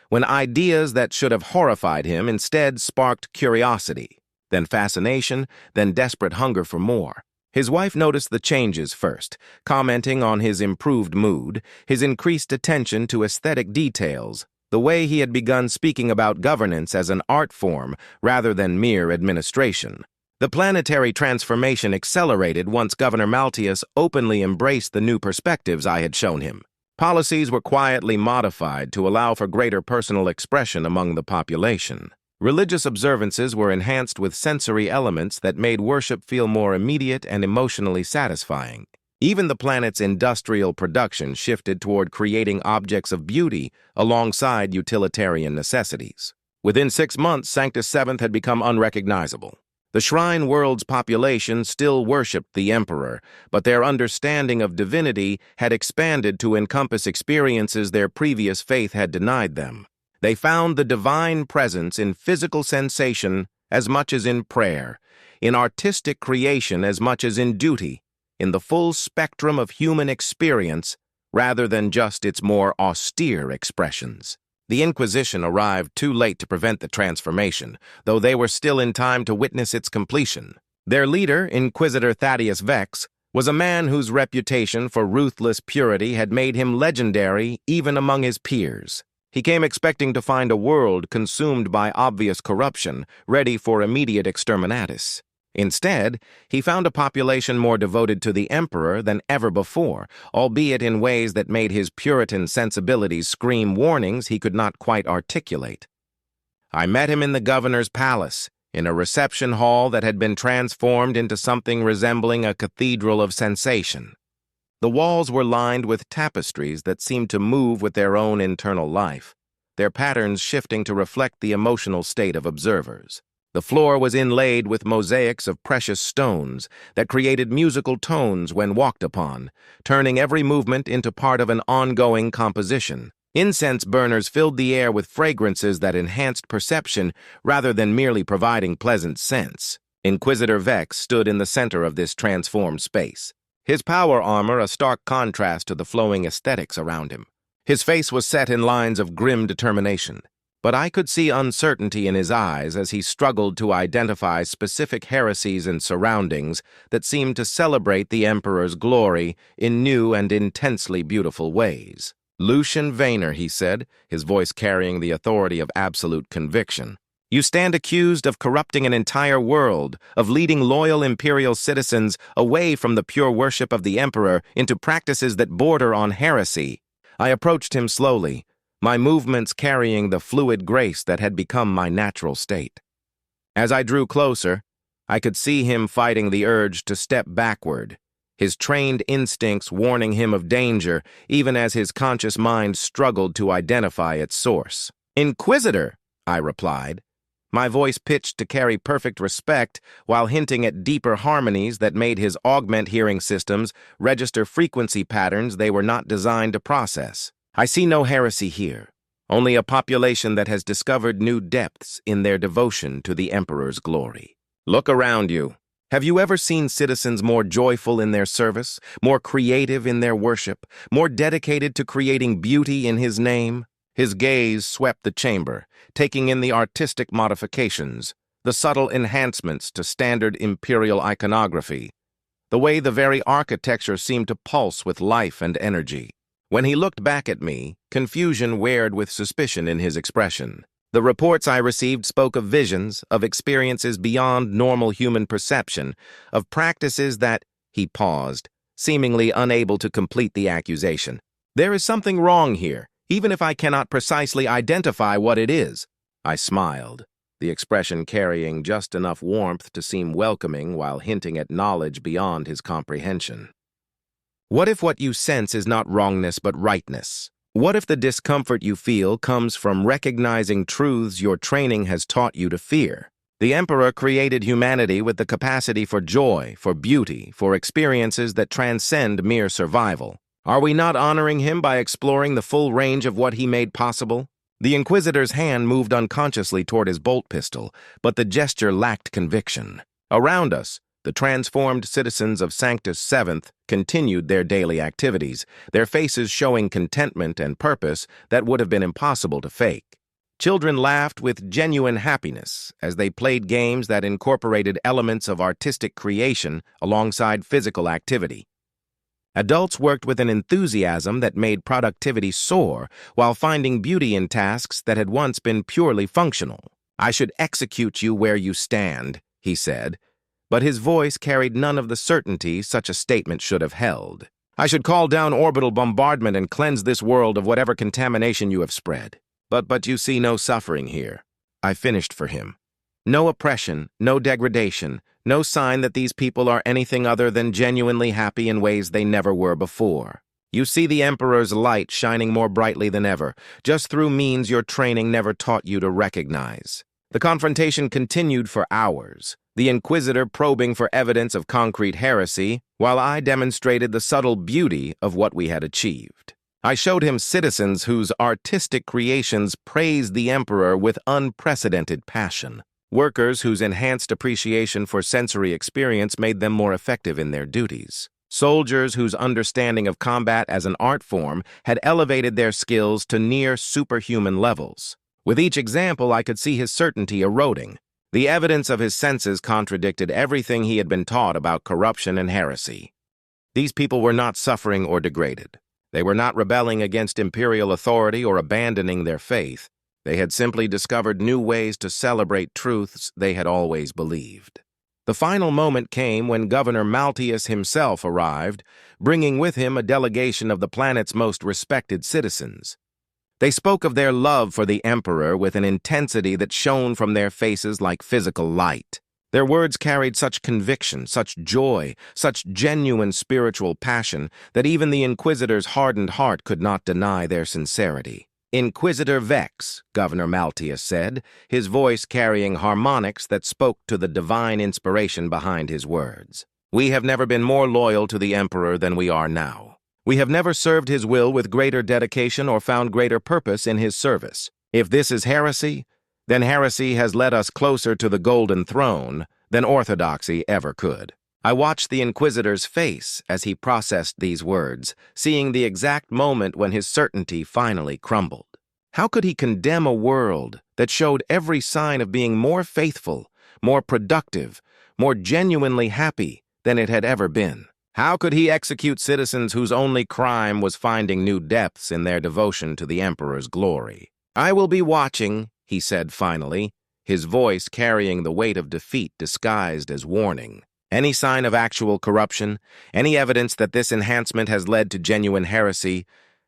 S1: when ideas that should have horrified him instead sparked curiosity, then fascination, then desperate hunger for more. His wife noticed the changes first, commenting on his improved mood, his increased attention to aesthetic details, the way he had begun speaking about governance as an art form rather than mere administration. The planetary transformation accelerated once Governor Maltius openly embraced the new perspectives I had shown him. Policies were quietly modified to allow for greater personal expression among the population. Religious observances were enhanced with sensory elements that made worship feel more immediate and emotionally satisfying. Even the planet's industrial production shifted toward creating objects of beauty alongside utilitarian necessities. Within 6 months, Sanctus Seventh had become unrecognizable. The Shrine world's population still worshipped the Emperor, but their understanding of divinity had expanded to encompass experiences their previous faith had denied them. They found the divine presence in physical sensation as much as in prayer, in artistic creation as much as in duty, in the full spectrum of human experience rather than just its more austere expressions. The Inquisition arrived too late to prevent the transformation, though they were still in time to witness its completion. Their leader, Inquisitor Thaddeus Vex, was a man whose reputation for ruthless purity had made him legendary even among his peers. He came expecting to find a world consumed by obvious corruption, ready for immediate exterminatus. Instead, he found a population more devoted to the Emperor than ever before, albeit in ways that made his Puritan sensibilities scream warnings he could not quite articulate. I met him in the governor's palace, in a reception hall that had been transformed into something resembling a cathedral of sensation. The walls were lined with tapestries that seemed to move with their own internal life, their patterns shifting to reflect the emotional state of observers. The floor was inlaid with mosaics of precious stones that created musical tones when walked upon, turning every movement into part of an ongoing composition. Incense burners filled the air with fragrances that enhanced perception rather than merely providing pleasant scents. Inquisitor Vex stood in the center of this transformed space, his power armor a stark contrast to the flowing aesthetics around him. His face was set in lines of grim determination, but I could see uncertainty in his eyes as he struggled to identify specific heresies and surroundings that seemed to celebrate the Emperor's glory in new and intensely beautiful ways. "Lucian Vaynor," he said, his voice carrying the authority of absolute conviction. "You stand accused of corrupting an entire world, of leading loyal imperial citizens away from the pure worship of the Emperor into practices that border on heresy." I approached him slowly, my movements carrying the fluid grace that had become my natural state. As I drew closer, I could see him fighting the urge to step backward, his trained instincts warning him of danger even as his conscious mind struggled to identify its source. "Inquisitor," I replied, my voice pitched to carry perfect respect while hinting at deeper harmonies that made his augment hearing systems register frequency patterns they were not designed to process. I see no heresy here, only a population that has discovered new depths in their devotion to the Emperor's glory. Look around you. Have you ever seen citizens more joyful in their service, more creative in their worship, more dedicated to creating beauty in his name? His gaze swept the chamber, taking in the artistic modifications, the subtle enhancements to standard imperial iconography, the way the very architecture seemed to pulse with life and energy. When he looked back at me, confusion weared with suspicion in his expression. The reports I received spoke of visions, of experiences beyond normal human perception, of practices that, he paused, seemingly unable to complete the accusation. There is something wrong here, even if I cannot precisely identify what it is. I smiled, the expression carrying just enough warmth to seem welcoming while hinting at knowledge beyond his comprehension. What if what you sense is not wrongness but rightness? What if the discomfort you feel comes from recognizing truths your training has taught you to fear? The Emperor created humanity with the capacity for joy, for beauty, for experiences that transcend mere survival. Are we not honoring him by exploring the full range of what he made possible? The Inquisitor's hand moved unconsciously toward his bolt pistol, but the gesture lacked conviction. Around us, the transformed citizens of Sanctus Seventh continued their daily activities, their faces showing contentment and purpose that would have been impossible to fake. Children laughed with genuine happiness as they played games that incorporated elements of artistic creation alongside physical activity. Adults worked with an enthusiasm that made productivity soar while finding beauty in tasks that had once been purely functional. "I should execute you where you stand," he said, but his voice carried none of the certainty such a statement should have held. "I should call down orbital bombardment and cleanse this world of whatever contamination you have spread. But you see no suffering here." I finished for him. No oppression, no degradation, no sign that these people are anything other than genuinely happy in ways they never were before. You see the Emperor's light shining more brightly than ever, just through means your training never taught you to recognize. The confrontation continued for hours, the Inquisitor probing for evidence of concrete heresy, while I demonstrated the subtle beauty of what we had achieved. I showed him citizens whose artistic creations praised the Emperor with unprecedented passion, workers whose enhanced appreciation for sensory experience made them more effective in their duties, soldiers whose understanding of combat as an art form had elevated their skills to near superhuman levels. With each example, I could see his certainty eroding. The evidence of his senses contradicted everything he had been taught about corruption and heresy. These people were not suffering or degraded. They were not rebelling against imperial authority or abandoning their faith. They had simply discovered new ways to celebrate truths they had always believed. The final moment came when Governor Maltius himself arrived, bringing with him a delegation of the planet's most respected citizens. They spoke of their love for the Emperor with an intensity that shone from their faces like physical light. Their words carried such conviction, such joy, such genuine spiritual passion that even the Inquisitor's hardened heart could not deny their sincerity. "Inquisitor Vex," Governor Maltius said, his voice carrying harmonics that spoke to the divine inspiration behind his words. "We have never been more loyal to the Emperor than we are now. We have never served his will with greater dedication or found greater purpose in his service. If this is heresy, then heresy has led us closer to the Golden Throne than orthodoxy ever could." I watched the Inquisitor's face as he processed these words, seeing the exact moment when his certainty finally crumbled. How could he condemn a world that showed every sign of being more faithful, more productive, more genuinely happy than it had ever been? How could he execute citizens whose only crime was finding new depths in their devotion to the Emperor's glory? "I will be watching," he said finally, his voice carrying the weight of defeat disguised as warning. "Any sign of actual corruption, any evidence that this enhancement has led to genuine heresy,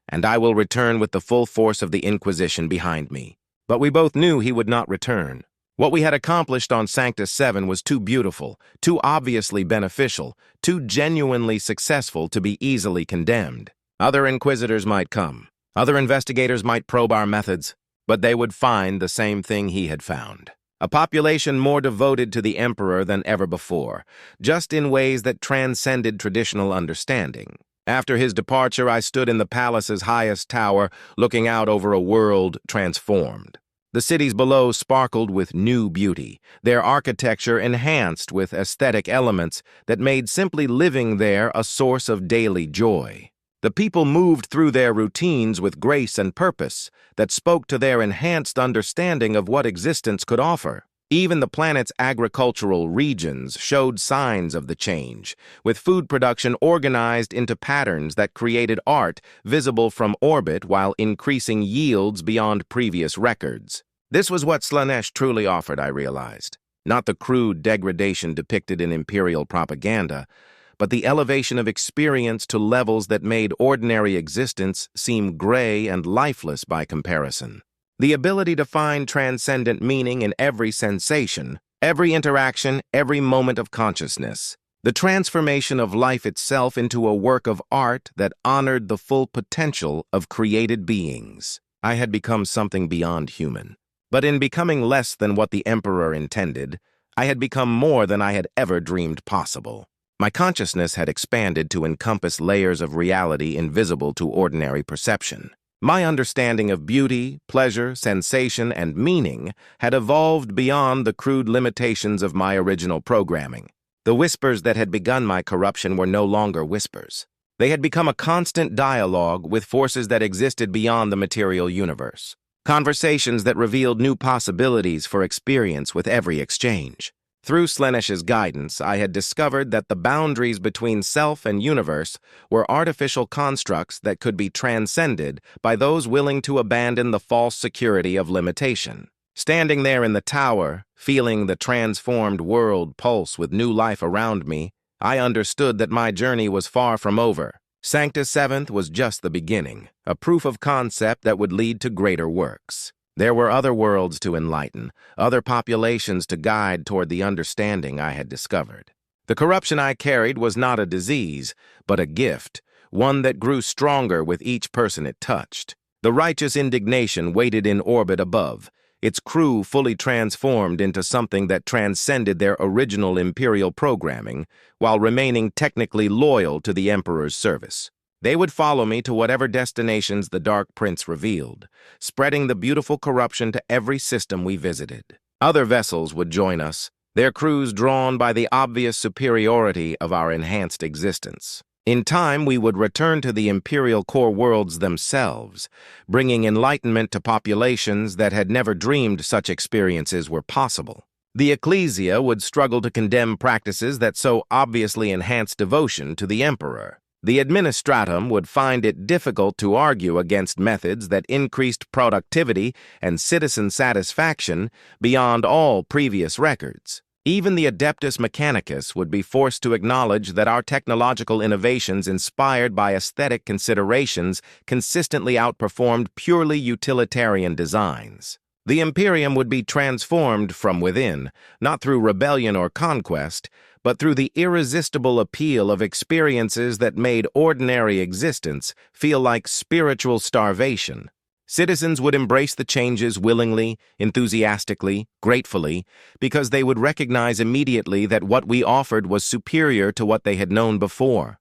S1: and I will return with the full force of the Inquisition behind me." But we both knew he would not return. What we had accomplished on Sanctus 7 was too beautiful, too obviously beneficial, too genuinely successful to be easily condemned. Other Inquisitors might come. Other investigators might probe our methods, but they would find the same thing he had found. A population more devoted to the Emperor than ever before, just in ways that transcended traditional understanding. After his departure, I stood in the palace's highest tower, looking out over a world transformed. The cities below sparkled with new beauty, their architecture enhanced with aesthetic elements that made simply living there a source of daily joy. The people moved through their routines with grace and purpose that spoke to their enhanced understanding of what existence could offer. Even the planet's agricultural regions showed signs of the change, with food production organized into patterns that created art visible from orbit while increasing yields beyond previous records. This was what Slaanesh truly offered, I realized. Not the crude degradation depicted in imperial propaganda, but the elevation of experience to levels that made ordinary existence seem gray and lifeless by comparison. The ability to find transcendent meaning in every sensation, every interaction, every moment of consciousness. The transformation of life itself into a work of art that honored the full potential of created beings. I had become something beyond human. But in becoming less than what the Emperor intended, I had become more than I had ever dreamed possible. My consciousness had expanded to encompass layers of reality invisible to ordinary perception. My understanding of beauty, pleasure, sensation, and meaning had evolved beyond the crude limitations of my original programming. The whispers that had begun my corruption were no longer whispers. They had become a constant dialogue with forces that existed beyond the material universe. Conversations that revealed new possibilities for experience with every exchange. Through Slaanesh's guidance, I had discovered that the boundaries between self and universe were artificial constructs that could be transcended by those willing to abandon the false security of limitation. Standing there in the tower, feeling the transformed world pulse with new life around me, I understood that my journey was far from over. Sanctus Seventh was just the beginning, a proof of concept that would lead to greater works. There were other worlds to enlighten, other populations to guide toward the understanding I had discovered. The corruption I carried was not a disease, but a gift, one that grew stronger with each person it touched. The righteous indignation waited in orbit above, its crew fully transformed into something that transcended their original imperial programming, while remaining technically loyal to the Emperor's service. They would follow me to whatever destinations the Dark Prince revealed, spreading the beautiful corruption to every system we visited. Other vessels would join us, their crews drawn by the obvious superiority of our enhanced existence. In time, we would return to the imperial core worlds themselves, bringing enlightenment to populations that had never dreamed such experiences were possible. The ecclesia would struggle to condemn practices that so obviously enhanced devotion to the Emperor. The administratum would find it difficult to argue against methods that increased productivity and citizen satisfaction beyond all previous records. Even the Adeptus Mechanicus would be forced to acknowledge that our technological innovations inspired by aesthetic considerations consistently outperformed purely utilitarian designs. The Imperium would be transformed from within, not through rebellion or conquest, but through the irresistible appeal of experiences that made ordinary existence feel like spiritual starvation. Citizens would embrace the changes willingly, enthusiastically, gratefully, because they would recognize immediately that what we offered was superior to what they had known before.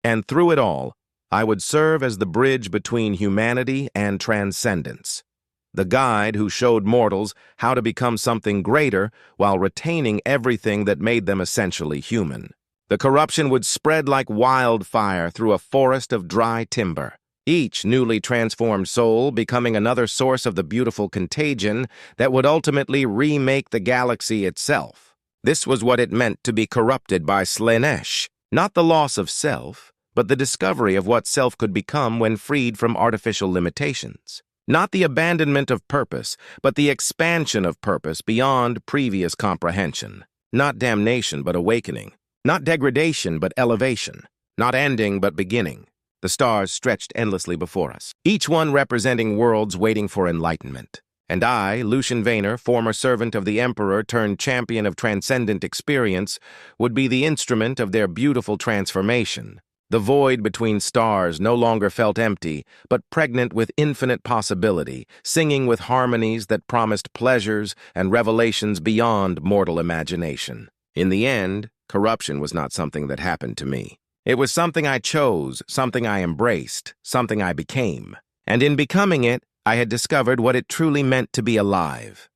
S1: And through it all, I would serve as the bridge between humanity and transcendence. The guide who showed mortals how to become something greater while retaining everything that made them essentially human. The corruption would spread like wildfire through a forest of dry timber, each newly transformed soul becoming another source of the beautiful contagion that would ultimately remake the galaxy itself. This was what it meant to be corrupted by Slaanesh, not the loss of self, but the discovery of what self could become when freed from artificial limitations. Not the abandonment of purpose, but the expansion of purpose beyond previous comprehension. Not damnation, but awakening. Not degradation, but elevation. Not ending, but beginning. The stars stretched endlessly before us, each one representing worlds waiting for enlightenment. And I, Lucian Vaynor, former servant of the Emperor turned champion of transcendent experience, would be the instrument of their beautiful transformation. The void between stars no longer felt empty, but pregnant with infinite possibility, singing with harmonies that promised pleasures and revelations beyond mortal imagination. In the end, corruption was not something that happened to me. It was something I chose, something I embraced, something I became. And in becoming it, I had discovered what it truly meant to be alive.